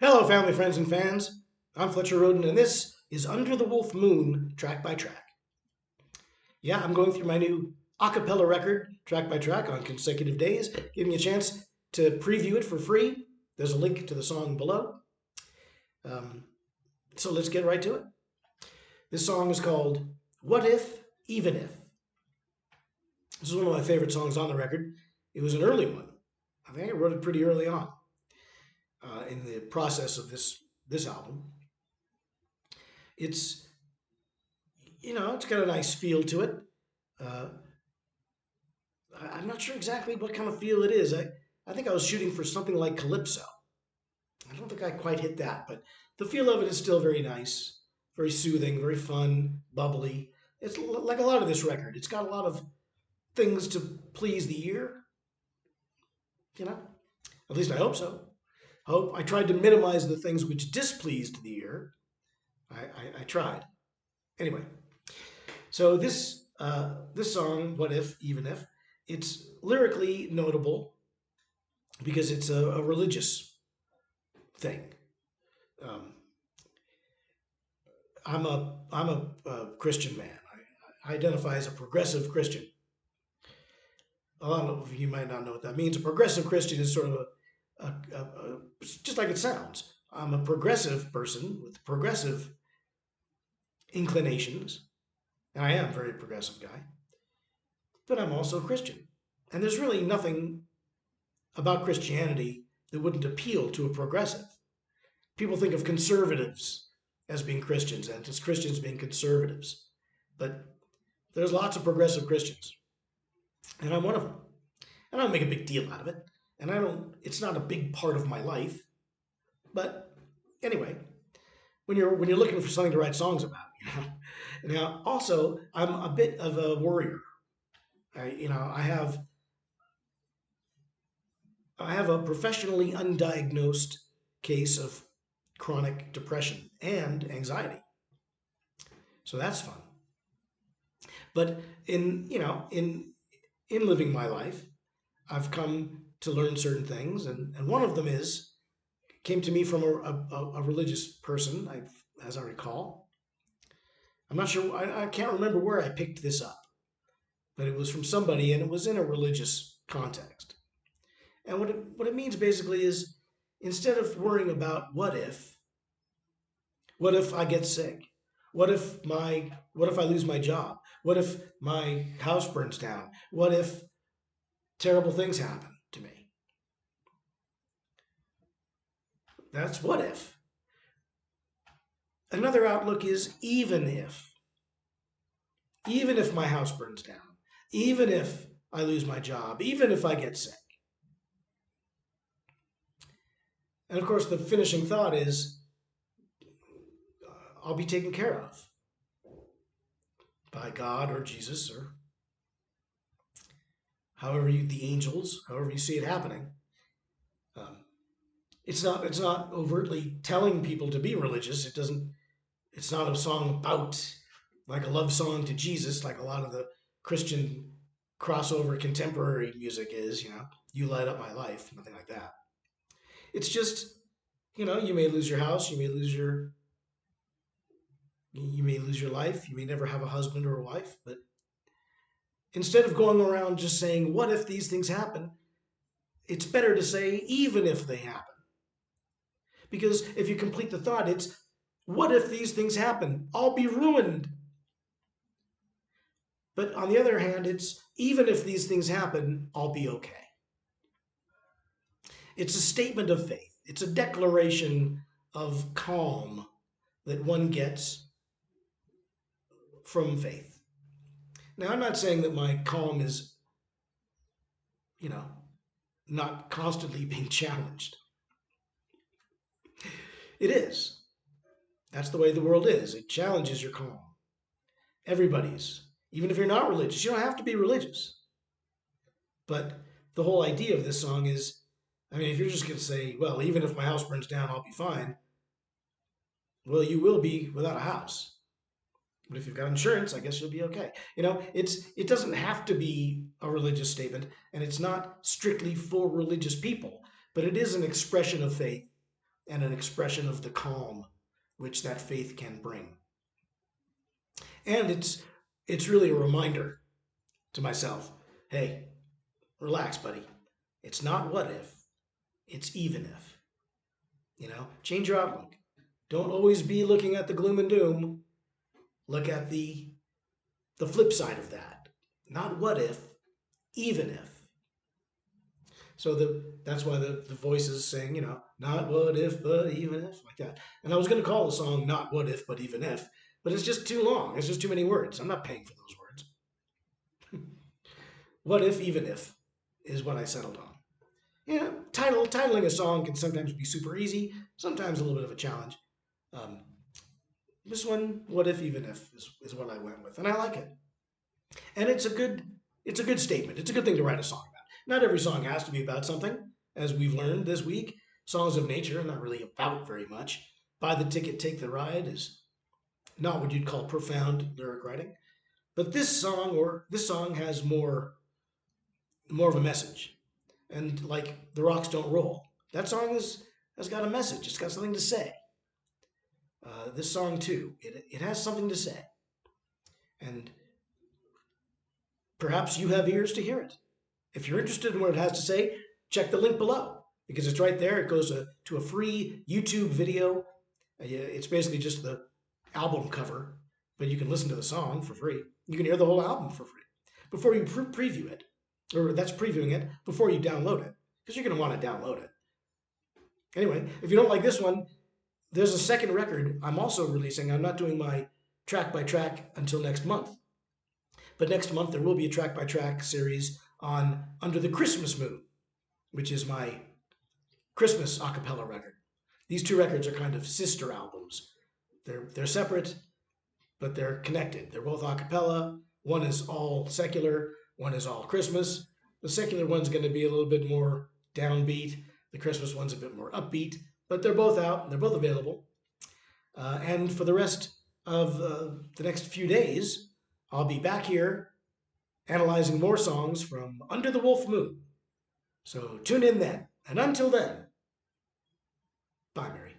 Hello, family, friends, and fans. I'm Fletcher Rhoden, and this is Under the Wolf Moon, track by track. Yeah, I'm going through my new a cappella record, track by track, on consecutive days, giving you a chance to preview it for free. There's a link to the song below. Um, so let's get right to it. This song is called What If, Even If. This is one of my favorite songs on the record. It was an early one. I think I wrote it pretty early on in the process of this album. It's it's got a nice feel to it. Uh, I'm not sure exactly what kind of feel it is. I think I was shooting for something like Calypso. I don't think I quite hit that, but the feel of it is still very nice, very soothing, very fun, bubbly. It's like a lot of this record. It's got a lot of things to please the ear, you know? At least I hope so. Hope I tried to minimize the things which displeased the ear. I tried. Anyway, so this song, What If, Even If, it's lyrically notable because it's a religious thing. Um, I'm a Christian man. I identify as a progressive Christian. A lot of you might not know what that means. A progressive Christian is sort of just like it sounds. I'm a progressive person with progressive inclinations, and I am a very progressive guy. But I'm also a Christian, and there's really nothing about Christianity that wouldn't appeal to a progressive. People think of conservatives as being Christians and as Christians being conservatives. But there's lots of progressive Christians, and I'm one of them. And I don't make a big deal out of it. And it's not a big part of my life. But anyway, when you're looking for something to write songs about, Now, also, I'm a bit of a worrier. I have a professionally undiagnosed case of chronic depression and anxiety. So that's fun. But in living my life, I've come to learn certain things, and one of them came to me from a religious person, as I recall. I'm not sure, I can't remember where I picked this up, but it was from somebody, and it was in a religious context. And what it means basically is, instead of worrying about what if I get sick? What if I lose my job? What if my house burns down? What if terrible things happen to me? That's what if. Another outlook is even if. Even if my house burns down. Even if I lose my job. Even if I get sick. And of course, the finishing thought is I'll be taken care of by God or Jesus or the angels, however you see it happening. Um, it's not overtly telling people to be religious. It's not a song about, like, a love song to Jesus, like a lot of the Christian crossover contemporary music is. You light up my life, nothing like that. It's just, you may lose your house, you may lose your life, you may never have a husband or a wife, but instead of going around just saying, what if these things happen, it's better to say, even if they happen. Because if you complete the thought, it's, what if these things happen? I'll be ruined. But on the other hand, it's, even if these things happen, I'll be okay. It's a statement of faith. It's a declaration of calm that one gets from faith. Now, I'm not saying that my calm is, you know, not constantly being challenged. It is. That's the way the world is. It challenges your calm. Everybody's. Even if you're not religious, you don't have to be religious. But the whole idea of this song is, I mean, if you're just going to say, well, even if my house burns down, I'll be fine. Well, you will be without a house. But if you've got insurance, I guess you'll be okay. It doesn't have to be a religious statement, and it's not strictly for religious people, but it is an expression of faith and an expression of the calm which that faith can bring. And it's really a reminder to myself, hey, relax, buddy. It's not what if, it's even if. Change your outlook. Don't always be looking at the gloom and doom. Look at the flip side of that. Not what if, even if. So that's why the voice is saying, not what if, but even if, like that. And I was going to call the song Not What If, But Even If, but it's just too long. It's just too many words. I'm not paying for those words. What if, even if, is what I settled on. Titling a song can sometimes be super easy, sometimes a little bit of a challenge. Um, this one, What If, Even If, is what I went with, and I like it. And it's a good statement. It's a good thing to write a song about. Not every song has to be about something, as we've learned this week. Songs of nature are not really about very much. Buy the Ticket, Take the Ride is not what you'd call profound lyric writing. But this song has more of a message. And like The Rocks Don't Roll, that song has got a message. It's got something to say. This song too, it has something to say, and perhaps you have ears to hear it. If you're interested in what it has to say, check the link below because it's right there. It goes to a free YouTube video. It's basically just the album cover, but you can listen to the song for free. You can hear the whole album for free before you preview it, or that's previewing it before you download it because you're going to want to download it. Anyway, if you don't like this one, there's a second record I'm also releasing. I'm not doing my track by track until next month. But next month there will be a track by track series on Under the Christmas Moon, which is my Christmas a cappella record. These two records are kind of sister albums. They're separate, but they're connected. They're both a cappella. One is all secular, one is all Christmas. The secular one's going to be a little bit more downbeat. The Christmas one's a bit more upbeat, but they're both out. They're both available. And for the rest of the next few days, I'll be back here analyzing more songs from Under the Wolf Moon. So tune in then. And until then, bye, Mary.